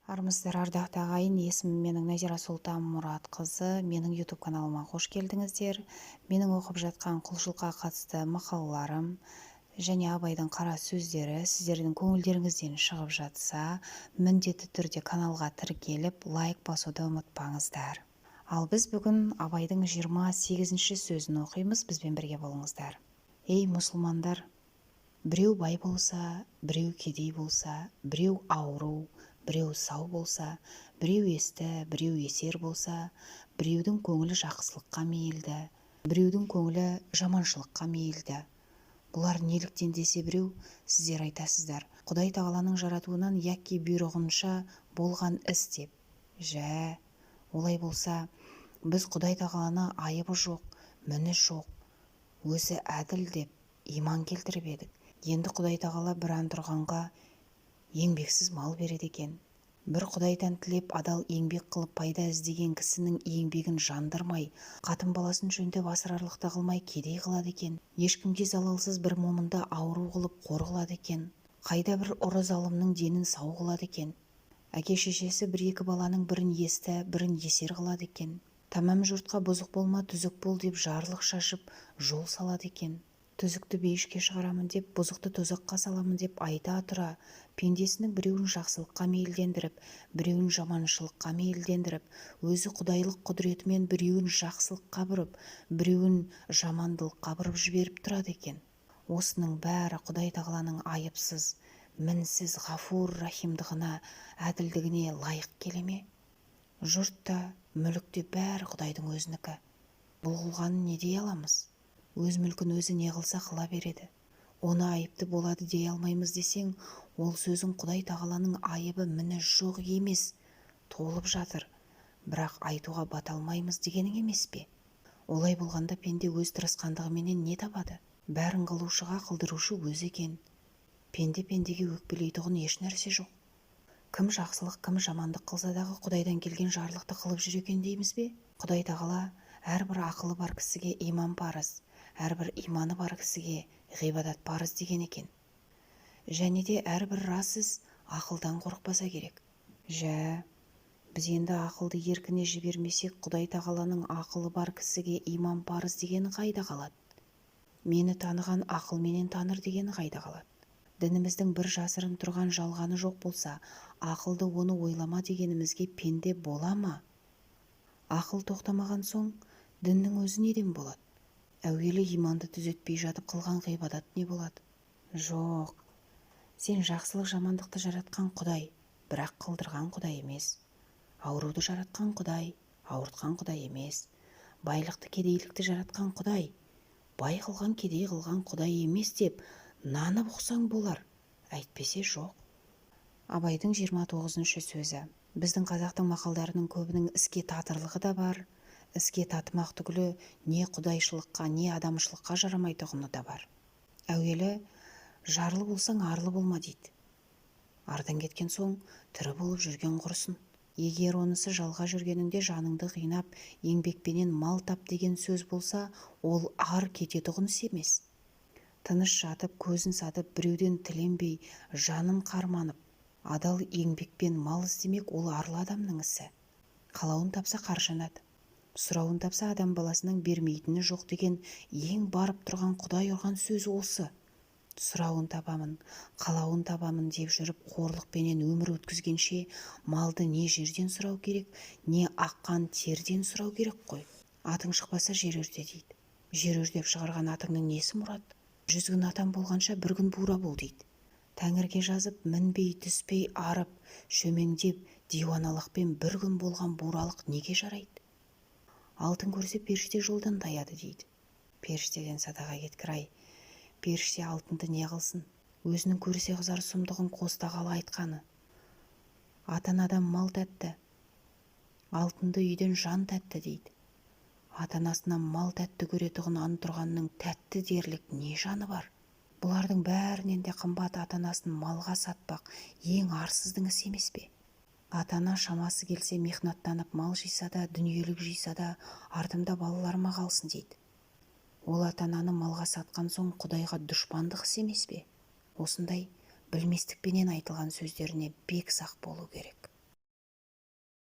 Армысыздар, ардақты ағайын. Есімім менің Назира Сұлтан Мұратқызы. Менің YouTube каналыма қош келдіңіздер. Менің оқып жатқан құлшылыққа қатысты мақалаларым және абайдың қара сөздері сіздердің көңілдеріңізден шығып жатса, міндетті түрде каналға тіркеліп лайк басуды ұмытпаңыздар. Ал біз бүгін абайдың 28-ші сөзін оқимыз. Бізбен бірге болыңыздар. Ей мұсылмандар, біреу бай болса, біреу кедей болса, біреу ауру, біреу сау болса, біреу есті, біреу есер болса, біреудің көңілі жақсылыққа мейілді, біреудің көңілі жаманшылыққа мейілді. Бұлар неліктен десе біреу, сіздер айтасыздар, Құдай тағаланың жаратуынан яки бұйрығынша болған іс деп. Жә, олай болса, біз Құдай тағаланы айыбы жоқ, міні жоқ, өзі әділ деп иман келтіріп едік. Енді Құдай тағала бір ан тұрғанға еңбексіз мал береді екен. Бір Құдайдан тілеп адал еңбек қылып пайда іздеген кісінің еңбегін жандырмай, қатын баласын жөндеп асырарлықта қылмай кедей қылады екен. Ешкімге залалсыз бір момынды ауру қылып қор қылады екен. Қайда бір ұры залымның денін сау қылады екен. Әке-шешесі бір-екі баланың бірін есті, бірін есер қылады екен. Тамам жұртқа бұзық болма, түзік бол деп жарлық шашып жол салады екен. Түзікті бейішке шығарамын деп, бұзықты тозаққа саламын деп айта тұра, пендесінің біреуін жақсылыққа мейілдендіріп, біреуін жаманшылыққа мейілдендіріп, өзі құдайлық құдіретімен біреуін жақсылыққа бұрып, біреуін жамандылыққа бұрып жіберіп тұрады екен. Осының бәрі Құдай тағаланың айыпсыз, мінсіз, ғафур рахимдығына, әділдігіне лайық келе ме? Жұрт та, мүлік те бәрі Құдайдың өзінікі. Бұл қылғанын не дей аламыз? Өз мүлкін өзі не қылса қыла береді. Оны айыпты болады дей алмаймыз десең, ол сөзің Құдай тағаланың айыбы міні жоқ емес, толып жатыр. Бірақ айтуға бата алмаймыз дегенің емес пе? Олай болғанда пенде өз тырысқандығыменен не табады? Бәрін қылушыға қылдырушы өзі екен. Пенде-пендеге өкпелейтұғын еш нәрсе жоқ. Кім жақсылық, кім жамандық қылса дағы Құдайдан келген жарлықты қылып жүр екен дейміз бе? Құдай тағала әрбір ақылы бар кісіге иман парыз, әрбір иманы бар кісіге ғибадат парыз деген екен. Және де әрбір расыз ақылдан қорықпаса керек. Жә, біз енді ақылды еркіне жібермесек, Құдай тағаланың ақылы бар кісіге иман парыз дегені қайда қалады? Мені таныған ақылменен таныр дегені қайда қалады? Дініміздің бір жасырын тұрған жалғаны жоқ болса, ақылды оны ойлама дегенімізге пенде бола ма? Ақыл тоқтамаған соң, діннің өзі неден болады? Әуелі иманды түзетпей жатып қылған ғибадат не болады? Жоқ, сен жақсылық жамандықты жаратқан Құдай, бірақ қылдырған Құдай емес. Ауруды жаратқан Құдай, ауыртқан Құдай емес. Байлықты, кедейлікті жаратқан Құдай, бай қылған, кедей қылған Құдай емес деп нанып ұқсаң болар, әйтпесе жоқ. Абайдың 29-ші сөзі. Біздің қазақтың мақалдарының көбінің іске татырлығы да бар, іске татымақ түгілі не құдайшылыққа, не адамшылыққа жарамайтұғыны да бар. Әуелі, жарлы болсаң арлы болма дейді. Ардан кеткен соң тірі болып жүрген құрысын. Егер онысы жалға жүргеніңде жаныңды қинап, еңбекпенен мал тап деген сөз болса, ол ар кететұғын емес. Тыныш жатып, көзін сатып, біреуден тіленбей, жанын қарманып, адал еңбекпен мал іздемек ол арлы адамның ісі. Қалауын тапса қаржанады. Сұрауын тапса адам баласының бермейтіні жоқ деген ең барып тұрған Құдай ұрған сөз осы. Сұрауын табамын, қалауын табамын деп жүріп қорлықпенен өмір өткізгенше малды не жерден сұрау керек, не аққан терден сұрау керек қой. Атың шықпаса жер өрте дейді. Жер өртеп шығарған атыңның несі мұрат? Жүзгін атан болғанша бір күн бура бол дейді. Тәңірге жазып, мінбей, түспей, арып, шөмеңдеп, диуаналықпен бір күн болған буралық неге жарайды? Алтын көрсе періште жолдан таяды дейді. Періштеден садаға кеткір-ай. Періште алтынды не қылсын? Өзінің көрсе қызар сұмдығын қостағалы айтқаны. Ата-анадан мал тәтті, алтынды үйден жан тәтті дейді. Ата-анасынан мал тәтті көретұғын ан тұрғанның тәтті дерлік не жаны бар? Бұлардың бәрінен де қымбат ата-анасын малға сатпақ ең арсыздың ісі емес пе? Ата-ана шамасы келсе мехнаттанып мал жиса да, дүниелік жиса да, артымда балаларыма қалсын дейді. Ол ата-ананы малға сатқан соң Құдайға дұшпандық іс емес пе? Осындай білместікпенен айтылған сөздеріне бек сақ болу керек.